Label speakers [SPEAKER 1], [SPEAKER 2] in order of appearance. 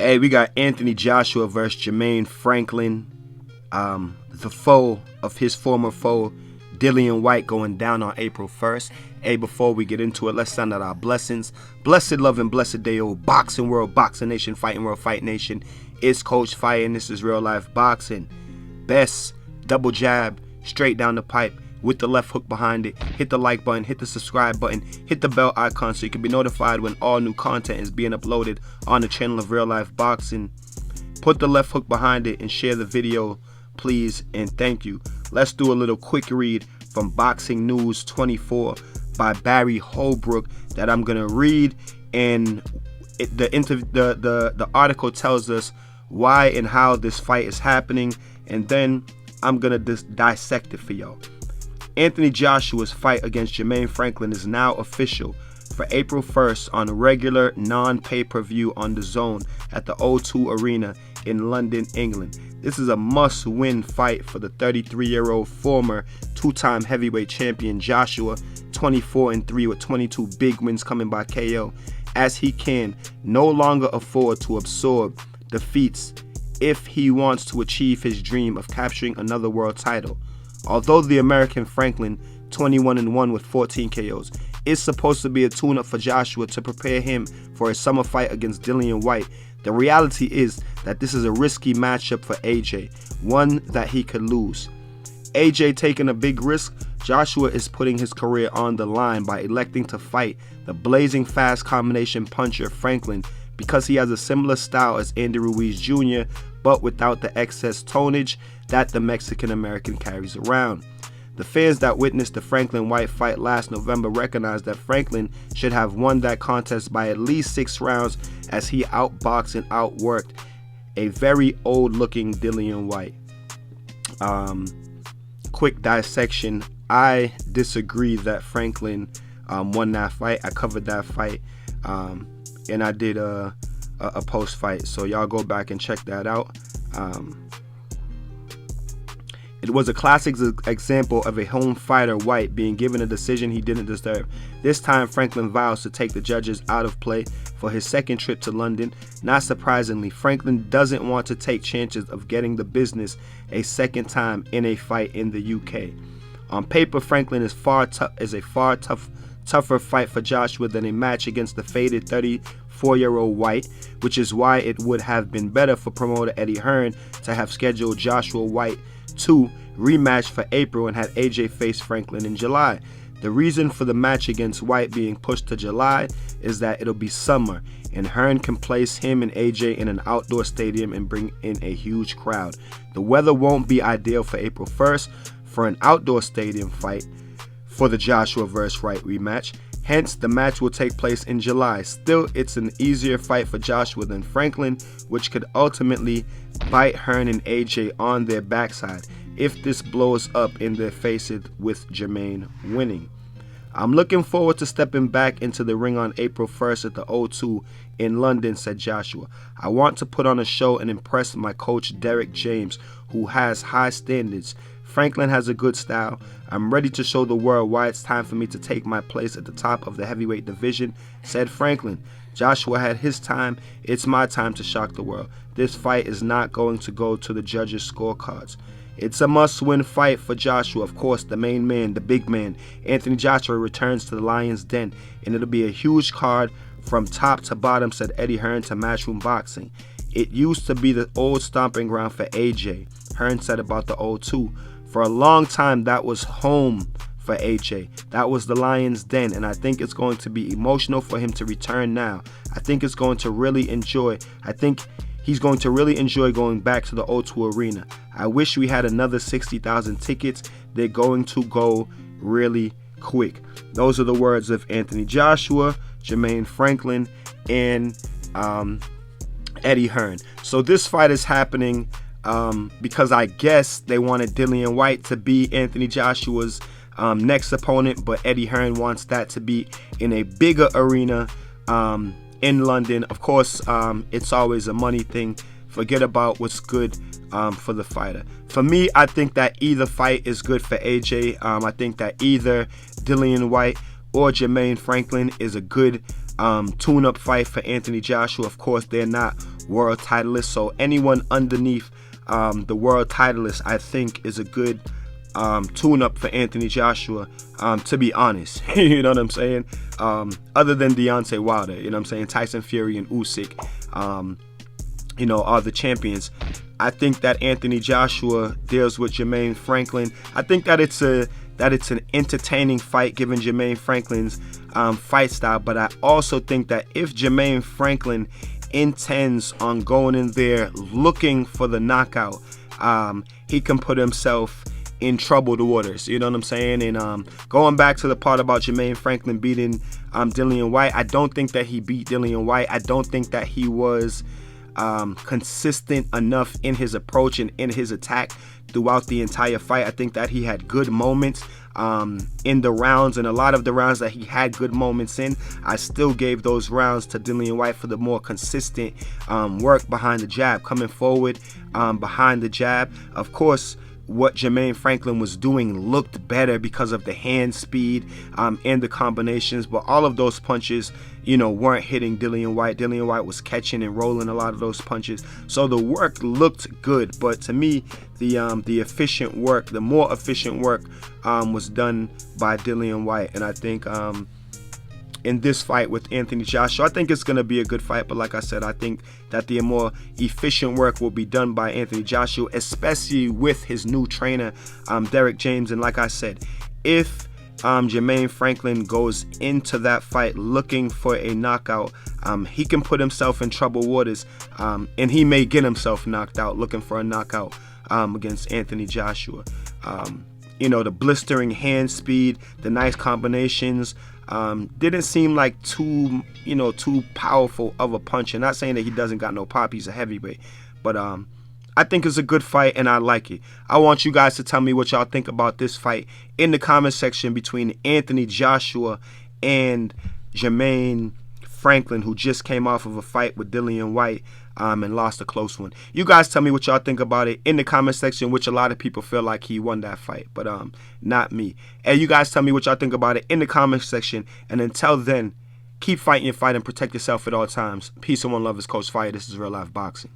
[SPEAKER 1] Hey, we got Anthony Joshua versus Jermaine Franklin, the foe of his former foe, Dillian White, going down on April 1st. Hey, before we get into it, let's send out our blessings. Blessed love and blessed day, old boxing world, boxing nation, fighting world, fight nation. It's Coach Fire, and this is real life boxing. Best double jab, straight down the pipe, with the left hook behind it. Hit the like button, hit the subscribe button, hit the bell icon so you can be notified when all new content is being uploaded on the channel of Real Life Boxing. Put the left hook behind it and share the video, please, and thank you. Let's do a little quick read from Boxing News 24 by Barry Holbrook that I'm gonna read, and the article tells us why and how this fight is happening, and then I'm gonna dissect it for y'all. Anthony Joshua's fight against Jermaine Franklin is now official for April 1st on a regular non-pay-per-view on DAZN at the O2 Arena in London, England. This is a must-win fight for the 33-year-old former two-time heavyweight champion Joshua, 24-3 with 22 big wins coming by KO, as he can no longer afford to absorb defeats if he wants to achieve his dream of capturing another world title. Although the American Franklin, 21-1 with 14 KOs, is supposed to be a tune-up for Joshua to prepare him for his summer fight against Dillian White, the reality is that this is a risky matchup for AJ, one that he could lose. AJ taking a big risk, Joshua is putting his career on the line by electing to fight the blazing fast combination puncher Franklin because he has a similar style as Andy Ruiz Jr., but without the excess tonnage that the Mexican-American carries around. The fans that witnessed the Franklin-White fight last November recognized that Franklin should have won that contest by at least 6 rounds as he outboxed and outworked a very old-looking Dillian White. Quick dissection. I disagree that Franklin won that fight. I covered that fight, and I did a post-fight, so y'all go back and check that out. It was a classic example of a home fighter White being given a decision he didn't deserve. This time Franklin vows to take the judges out of play for his second trip to London. Not surprisingly, Franklin doesn't want to take chances of getting the business a second time in a fight in the UK. On paper, Franklin is a far tougher fight for Joshua than a match against the faded 34-year-old White, which is why it would have been better for promoter Eddie Hearn to have scheduled Joshua White 2 rematch for April and had AJ face Franklin in July. The reason for the match against White being pushed to July is that it'll be summer and Hearn can place him and AJ in an outdoor stadium and bring in a huge crowd. The weather won't be ideal for April 1st for an outdoor stadium fight for the Joshua vs. White rematch. Hence, the match will take place in July. Still, it's an easier fight for Joshua than Franklin, which could ultimately bite Hearn and AJ on their backside if this blows up in their faces with Jermaine winning. I'm looking forward to stepping back into the ring on April 1st at the O2 in London, said Joshua. I want to put on a show and impress my coach Derek James, who has high standards. Franklin has a good style. I'm ready to show the world why it's time for me to take my place at the top of the heavyweight division, said Franklin. Joshua had his time. It's my time to shock the world. This fight is not going to go to the judges' scorecards. It's a must-win fight for Joshua. Of course, the main man, the big man, Anthony Joshua, returns to the Lion's Den, and it'll be a huge card from top to bottom, said Eddie Hearn to Matchroom Boxing. It used to be the old stomping ground for AJ, Hearn said about the O2. For a long time, that was home for AJ. That was the Lion's Den, and I think it's going to be emotional for him to return now. I think he's going to really enjoy going back to the O2 Arena. I wish we had another 60,000 tickets. They're going to go really quick. Those are the words of Anthony Joshua, Jermaine Franklin, and Eddie Hearn. So this fight is happening because I guess they wanted Dillian White to be Anthony Joshua's next opponent, but Eddie Hearn wants that to be in a bigger arena in London. Of course, it's always a money thing. Forget about what's good for the fighter. For me, I think that either fight is good for AJ. I think that either Dillian White or Jermaine Franklin is a good tune-up fight for Anthony Joshua. Of course, they're not world titleist. So anyone underneath the world titleist, I think, is a good tune-up for Anthony Joshua, to be honest. You know what I'm saying? Other than Deontay Wilder, you know what I'm saying? Tyson Fury and Usyk, you know, are the champions. I think that Anthony Joshua deals with Jermaine Franklin. I think that it's an entertaining fight given Jermaine Franklin's fight style, but I also think that if Jermaine Franklin intends on going in there looking for the knockout, he can put himself in troubled waters. You know what I'm saying? And going back to the part about Jermaine Franklin beating Dillian Whyte, I don't think that he beat Dillian Whyte. I don't think that he was consistent enough in his approach and in his attack throughout the entire fight. I think that he had good moments in the rounds, and a lot of the rounds that he had good moments in, I still gave those rounds to Dillian Whyte for the more consistent work behind the jab, coming forward behind the jab. Of course, what Jermaine Franklin was doing looked better because of the hand speed and the combinations, but all of those punches, you know, weren't hitting Dillian Whyte. Dillian Whyte was catching and rolling a lot of those punches, so the work looked good. But to me, the efficient work, the more efficient work, was done by Dillian Whyte. And I think in this fight with Anthony Joshua, I think it's going to be a good fight. But like I said, I think that the more efficient work will be done by Anthony Joshua, especially with his new trainer, Derek James. And like I said, if Jermaine Franklin goes into that fight looking for a knockout, he can put himself in troubled waters, and he may get himself knocked out looking for a knockout against Anthony Joshua. You know, the blistering hand speed, the nice combinations, didn't seem like too powerful of a punch. And not saying that he doesn't got no pop, he's a heavyweight, but I think it's a good fight and I like it. I want you guys to tell me what y'all think about this fight in the comment section between Anthony Joshua and Jermaine Franklin, who just came off of a fight with Dillian Whyte and lost a close one. You guys tell me what y'all think about it in the comment section, which a lot of people feel like he won that fight, but not me. And you guys tell me what y'all think about it in the comment section. And until then, keep fighting your fight and protect yourself at all times. Peace and one love. Is Coach Fire. This is Real Life Boxing.